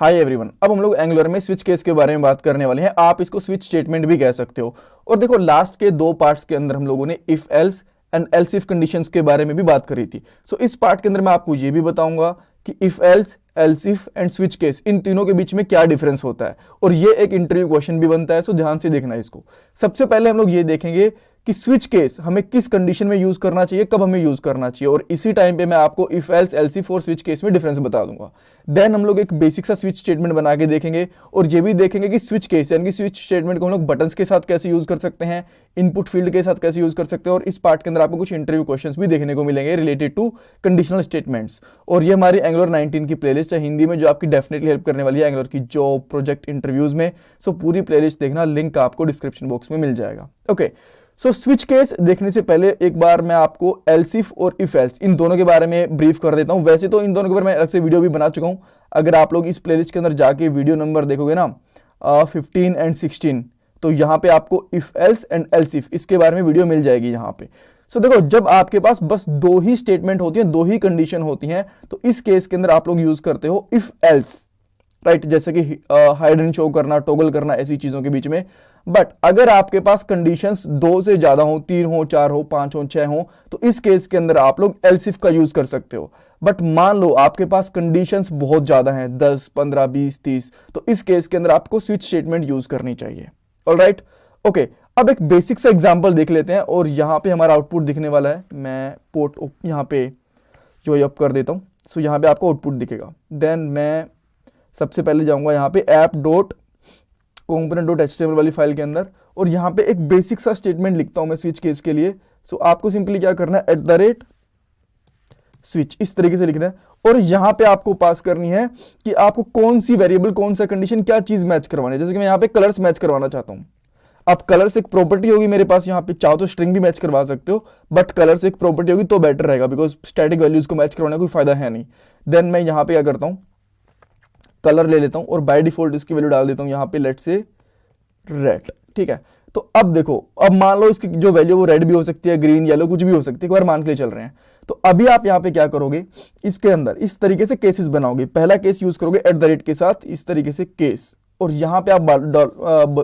Hi everyone, अब हम लोग एंगुलर में स्विच केस के बारे में बात करने वाले हैं। आप इसको स्विच स्टेटमेंट भी कह सकते हो। और देखो, लास्ट के दो पार्ट्स के अंदर हम लोगों ने if else and else if conditions के बारे में भी बात करी थी। सो इस पार्ट के अंदर मैं आपको ये भी बताऊंगा कि if else, else if and switch case, इन तीनों के बीच में क्या डिफरेंस होता है। और ये एक इंटरव्यू क्वेश्चन भी बनता है, सो ध्यान से देखना इसको। सबसे पहले हम लोग ये देखेंगे कि स्विच केस हमें किस कंडीशन में यूज करना चाहिए, कब हमें यूज करना चाहिए, और इसी टाइम पे मैं आपको इफ एल्स, एल्स इफ और स्विच केस में डिफरेंस बता दूंगा। देन हम लोग एक बेसिक सा स्विच स्टेटमेंट बना के देखेंगे, और ये भी देखेंगे कि स्विच केस यानी कि स्विच स्टेटमेंट को हम लोग बटन्स के साथ कैसे यूज कर सकते हैं, इनपुट फील्ड के साथ कैसे यूज कर सकते हैं। और इस पार्ट के अंदर आपको कुछ इंटरव्यू क्वेश्चंस भी देखने को मिलेंगे रिलेटेड टू कंडीशनल स्टेटमेंट्स। और ये हमारी एंगुलर 19 की प्लेलिस्ट है हिंदी में, जो आपकी डेफिनेटली हेल्प करने वाली है एंगुलर की जॉब, प्रोजेक्ट, इंटरव्यूज में। सो पूरी प्लेलिस्ट देखना, लिंक आपको डिस्क्रिप्शन बॉक्स में मिल जाएगा। ओके, सो स्विच केस देखने से पहले एक बार मैं आपको एल्स इफ और इफ एल्स इन दोनों के बारे में ब्रीफ कर देता हूं। वैसे तो इन दोनों के बारे में अलग से वीडियो भी बना चुका हूं। अगर आप लोग इस प्लेलिस्ट के अंदर जाके वीडियो नंबर देखोगे ना 15 एंड 16, तो यहाँ पे आपको if else and else if इसके बारे में वीडियो मिल जाएगी यहाँ पे। सो देखो, जब आपके पास बस दो ही स्टेटमेंट होती हैं, दो ही कंडीशन होती हैं, तो इस केस के अंदर आप लोग यूज करते हो इफ एल्स, राइट, जैसे कि हाइड एंड शो करना, टॉगल करना, ऐसी चीजों के बीच में। बट अगर आपके पास कंडीशंस दो से ज्यादा हो, 3 हो, 4 हो, 5 हो, 6 हो, तो इस केस के अंदर आप लोग एल्स इफ का यूज कर सकते हो। बट मान लो आपके पास कंडीशंस बहुत ज्यादा हैं, 10, 15, 20, 30, तो इस केस के अंदर आपको स्विच स्टेटमेंट यूज करनी चाहिए। ऑलराइट, ओके, अब एक बेसिक सा एग्जांपल देख लेते हैं, और यहां पे हमारा आउटपुट दिखने वाला है। मैं पोर्ट यहां पे जो अप कर देता हूं, सो यहां पे आपको आउटपुट दिखेगा। देन मैं सबसे पहले जाऊंगा यहाँ पे app dot component dot HTML वाली फाइल के अंदर, और यहाँ पे एक बेसिक सा स्टेटमेंट लिखता हूं मैं स्विच केस के लिए। सो आपको सिंपली क्या करना है, @switch इस तरीके से लिखना है, और यहाँ पे आपको पास करनी है कि आपको कौन सी वेरिएबल, कौन सा कंडीशन, क्या चीज मैच करवानी है। जैसे कि मैं यहाँ पे कलर्स मैच करवाना चाहता हूँ। अब कलर्स एक प्रॉपर्टी होगी मेरे पास, यहाँ पे चाहो तो स्ट्रिंग भी मैच करवा सकते हो, बट कलर्स एक प्रॉपर्टी होगी तो बेटर रहेगा, बिकॉज स्टैटिक वैल्यूज को मैच करवाने का कोई फायदा है नहीं। देन मैं यहाँ पे क्या करता हूँ, कलर ले लेता हूं और बाय डिफॉल्ट इसकी वैल्यू डाल देता हूं यहाँ पे, लेट से रेड। ठीक है, तो अब देखो, अब मान लो इसकी जो वैल्यू वो रेड भी हो सकती है, ग्रीन, येलो, कुछ भी हो सकती है, एक बार मान के लिए चल रहे हैं। तो अभी आप यहाँ पे क्या करोगे, इसके अंदर इस तरीके से केसेस बनाओगे। पहला केस यूज करोगे @ के साथ, इस तरीके से केस, और यहाँ पे आप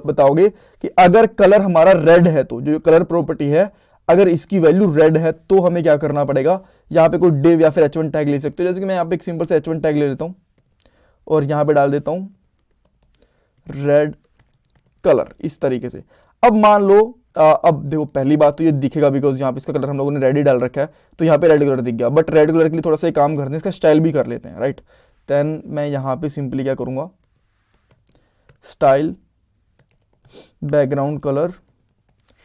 बताओगे कि अगर कलर हमारा रेड है, तो जो कलर प्रॉपर्टी है, अगर इसकी वैल्यू रेड है तो हमें क्या करना पड़ेगा। यहाँ पे कोई डिव या फिर h1 टैग ले सकते हो। जैसे कि मैं यहाँ पे एक सिंपल से h1 टैग ले लेता हूँ और यहां पे डाल देता हूं रेड कलर, इस तरीके से। अब मान लो अब देखो, पहली बात तो ये दिखेगा बिकॉज यहाँ पे इसका कलर हम लोगों ने रेड ही डाल रखा है, तो यहाँ पे रेड कलर दिख गया। बट रेड कलर के लिए थोड़ा सा एक काम करते हैं, इसका स्टाइल भी कर लेते हैं, राइट। देन मैं यहाँ पे सिंपली क्या करूंगा, स्टाइल बैकग्राउंड कलर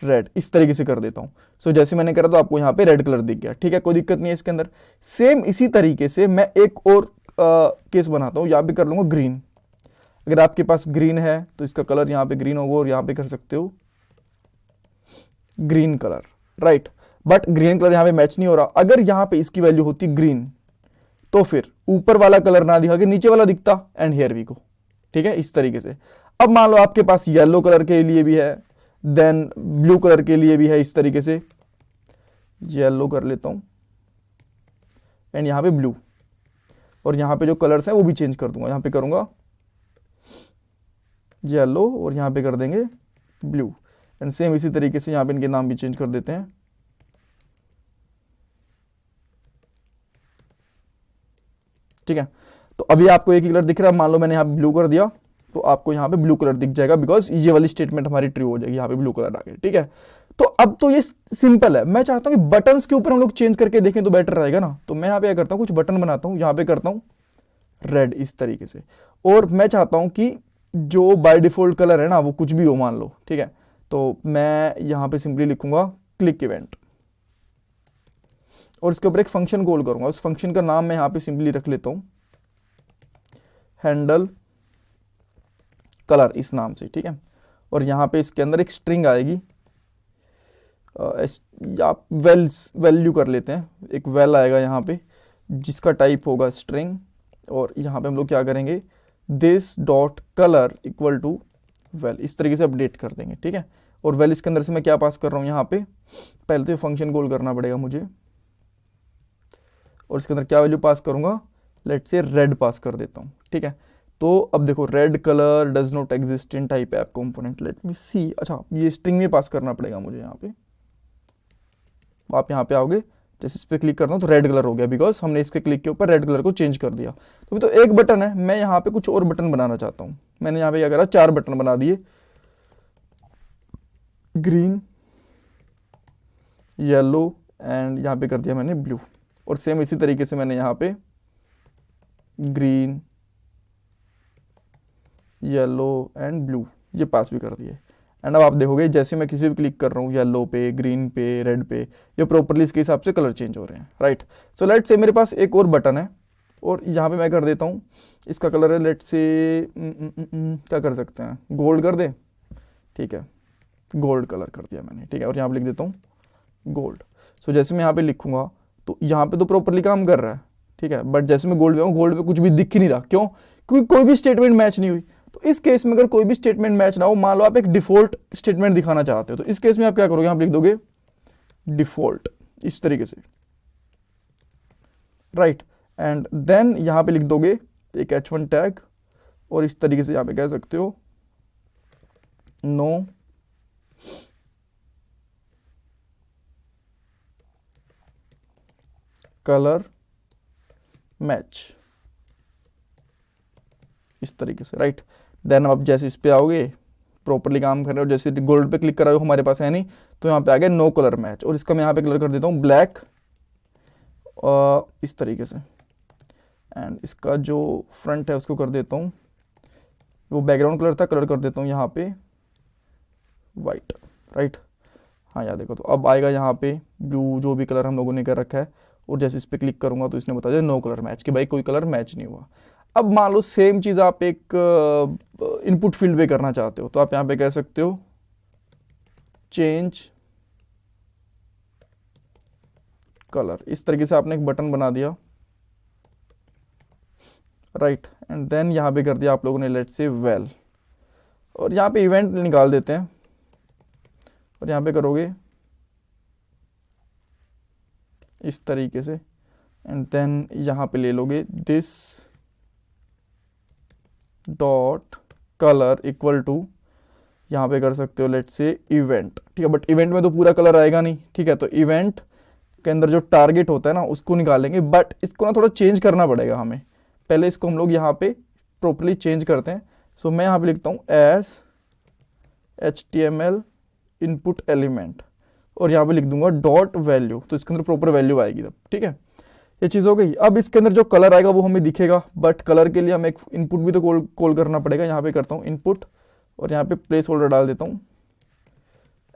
रेड, इस तरीके से कर देता हूं। सो जैसे मैंने करा तो आपको यहाँ पे रेड कलर दिख गया। ठीक है, कोई दिक्कत नहीं है इसके अंदर। सेम इसी तरीके से मैं एक और केस बनाता हूं, यहां पे कर लूंगा ग्रीन। अगर आपके पास ग्रीन है तो इसका कलर यहां पे ग्रीन होगा, और यहां पे कर सकते हो green colour, right. But green colour यहां पे मैच नहीं हो रहा। अगर यहां पे इसकी वैल्यू होती ग्रीन, तो फिर ऊपर वाला कलर ना दिखा के नीचे वाला दिखता, एंड हियर वी गो। ठीक है, इस तरीके से। अब मान लो आपके पास येलो कलर के लिए भी है, देन ब्लू कलर के लिए भी है, इस तरीके से येलो कर लेता हूं एंड यहां पे ब्लू, और यहां पे जो कलर्स हैं वो भी चेंज कर दूंगा। यहां पे करूंगा येलो और यहां पे कर देंगे ब्लू, एंड सेम इसी तरीके से यहां पे इनके नाम भी चेंज कर देते हैं। ठीक है, तो अभी आपको एक ही कलर दिख रहा है। मान लो मैंने यहां पे ब्लू कर दिया, तो आपको यहां पे ब्लू कलर दिख जाएगा, बिकॉज ये वाली स्टेटमेंट हमारी ट्रू हो जाएगी, यहां पे ब्लू कलर आ गया। ठीक है, तो अब तो ये सिंपल है। मैं चाहता हूं कि बटन्स के ऊपर हम लोग चेंज करके देखें तो बेटर रहेगा ना। तो मैं यहां पे क्या करता हूं, कुछ बटन बनाता हूं, यहां पे करता हूं रेड, इस तरीके से। और मैं चाहता हूं कि जो बाय डिफॉल्ट कलर है ना, वो कुछ भी हो, मान लो। ठीक है, तो मैं यहां पे सिंपली लिखूंगा क्लिक इवेंट, और इसके ऊपर एक फंक्शन कॉल करूंगा। उस फंक्शन का नाम मैं यहां पे सिंपली रख लेता हूं हैंडल कलर, इस नाम से। ठीक है, और यहां पे इसके अंदर एक स्ट्रिंग आएगी, या वैल्यू कर लेते हैं, एक वेल आएगा यहाँ पे जिसका टाइप होगा स्ट्रिंग, और यहाँ पे हम लोग क्या करेंगे, this dot colour equal to well, इस तरीके से अपडेट कर देंगे। ठीक है, और वेल इसके अंदर से मैं क्या पास कर रहा हूँ, यहाँ पे पहले तो फंक्शन कॉल करना पड़ेगा मुझे, और इसके अंदर क्या वैल्यू पास करूंगा, लेट से रेड पास कर देता हूँ। ठीक है, तो अब देखो red colour does not exist in type app component, let me see. अच्छा ये स्ट्रिंग में पास करना पड़ेगा मुझे यहाँ पे। आप यहाँ पे आओगे, जैसे इस पर क्लिक करता हूँ तो रेड कलर हो गया, बिकॉज हमने इसके क्लिक के ऊपर रेड कलर को चेंज कर दिया। तो तो एक बटन है, मैं यहाँ पे कुछ और बटन बनाना चाहता हूँ। मैंने यहाँ पे क्या करा, 4 बटन बना दिए, ग्रीन, येलो एंड यहाँ पे कर दिया मैंने ब्लू। और सेम इसी तरीके से मैंने यहाँ पे ग्रीन, येलो एंड ब्लू ये पास भी कर दिए। एंड अब आप देखोगे जैसे मैं किसी भी क्लिक कर रहा हूँ, येलो पे, ग्रीन पे, रेड पे, ये प्रॉपरली इसके हिसाब से कलर चेंज हो रहे हैं, राइट। सो लेट्स से मेरे पास एक और बटन है और यहाँ पे मैं कर देता हूँ, इसका कलर है लेट्स से क्या कर सकते हैं, गोल्ड कर दें, ठीक है, गोल्ड कलर कर दिया मैंने, ठीक है। और यहाँ पे लिख देता हूँ गोल्ड। सो जैसे मैं यहाँ पे लिखूंगा तो यहाँ पे तो प्रॉपरली काम कर रहा है, ठीक है, बट जैसे मैं गोल्ड पे हूँ, गोल्ड पे कुछ भी दिख ही नहीं रहा, क्यों? क्योंकि कोई भी स्टेटमेंट मैच नहीं हुई। तो इस केस में अगर कोई भी स्टेटमेंट मैच ना हो, मान लो आप एक डिफॉल्ट स्टेटमेंट दिखाना चाहते हो, तो इस केस में आप क्या करोगे, आप लिख दोगे डिफॉल्ट इस तरीके से, राइट। एंड देन यहाँ पे लिख दोगे एक h1 टैग और इस तरीके से यहाँ पे कह सकते हो नो कलर मैच, इस तरीके से, राइट। देन आप जैसे इस पे आओगे, प्रॉपरली काम कर रहे हो, जैसे गोल्ड पे क्लिक कराओ, हमारे पास है नहीं, तो यहाँ पे आ गया नो कलर मैच। और इसका मैं यहाँ पे कलर कर देता हूँ ब्लैक, इस तरीके से। एंड इसका जो फ्रंट है उसको कर देता हूँ, वो बैकग्राउंड कलर था, कलर कर देता हूँ यहाँ पे वाइट, राइट। हाँ यार देखो, तो अब आएगा यहाँ पे ब्लू, जो भी कलर हम लोगों ने कर रखा है। और जैसे इस पर क्लिक करूंगा तो इसने बता दिया नो कलर मैच, कि भाई कोई कलर मैच नहीं हुआ। अब मान लो सेम चीज़ आप एक इनपुट फील्ड पे करना चाहते हो, तो आप यहाँ पे कह सकते हो चेंज कलर, इस तरीके से आपने एक बटन बना दिया, राइट। एंड देन यहाँ पे कर दिया आप लोगों ने लेट्स से वेल, और यहाँ पे इवेंट निकाल देते हैं और यहाँ पे करोगे इस तरीके से। एंड देन यहाँ पे ले लोगे this dot colour equal to, यहाँ पे कर सकते हो लेट्स से इवेंट, ठीक है। बट इवेंट में तो पूरा कलर आएगा नहीं, ठीक है, तो इवेंट के अंदर जो टारगेट होता है ना उसको निकालेंगे, बट इसको ना थोड़ा चेंज करना पड़ेगा हमें। पहले इसको हम लोग यहाँ पे प्रॉपरली चेंज करते हैं। सो मैं यहाँ पे लिखता हूँ एस HTML इनपुट एलिमेंट और यहाँ पे लिख दूंगा डॉट वैल्यू, तो इसके अंदर प्रॉपर वैल्यू आएगी तब, ठीक है। ये चीज़ हो गई। अब इसके अंदर जो कलर आएगा वो हमें दिखेगा, बट कलर के लिए हमें एक इनपुट भी तो कॉल करना पड़ेगा। यहाँ पे करता हूँ इनपुट और यहाँ पे प्लेस होल्डर डाल देता हूँ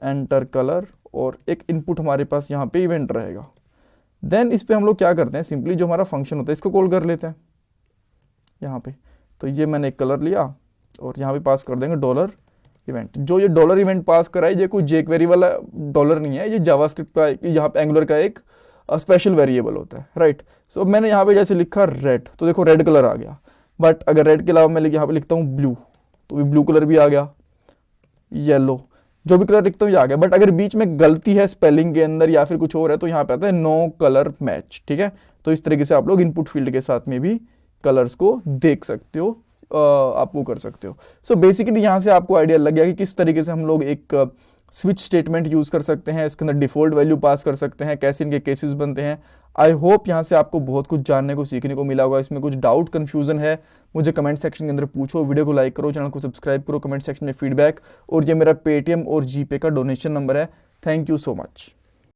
एंटर कलर, और एक इनपुट हमारे पास यहाँ पे इवेंट रहेगा। देन इस पे हम लोग क्या करते हैं, सिंपली जो हमारा फंक्शन होता है इसको कॉल कर लेते हैं यहाँ पे। तो ये मैंने एक कलर लिया और यहाँ पे पास कर देंगे डॉलर इवेंट। जो ये डॉलर इवेंट पास करा है ये कोई jQuery वाला डॉलर नहीं है, ये जावास्क्रिप्ट का, यहाँ पे एंगुलर का एक स्पेशल वेरिएबल होता है, राइट। सो मैंने यहाँ पे जैसे लिखा रेड, तो देखो रेड कलर आ गया। बट अगर रेड के अलावा मैं यहाँ पे लिखता हूँ ब्लू, तो भी ब्लू कलर भी आ गया, येलो, जो भी कलर लिखता हूँ ये आ गया। बट अगर बीच में गलती है स्पेलिंग के अंदर या फिर कुछ और है तो यहाँ पे आता है नो कलर मैच, ठीक है। तो इस तरीके से आप लोग इनपुट फील्ड के साथ में भी कलर्स को देख सकते हो, आप वो कर सकते हो। सो बेसिकली यहाँ से आपको आइडिया लग गया कि किस तरीके से हम लोग एक स्विच स्टेटमेंट यूज कर सकते हैं, इसके अंदर डिफॉल्ट वैल्यू पास कर सकते हैं, कैसे इनके केसेस बनते हैं। आई होप यहाँ से आपको बहुत कुछ जानने को सीखने को मिला होगा। इसमें कुछ डाउट कंफ्यूजन है मुझे कमेंट सेक्शन के अंदर पूछो, वीडियो को लाइक करो, चैनल को सब्सक्राइब करो, कमेंट सेक्शन में फीडबैक, और ये मेरा पेटीएम और जीपे का डोनेशन नंबर है। Thank you so much.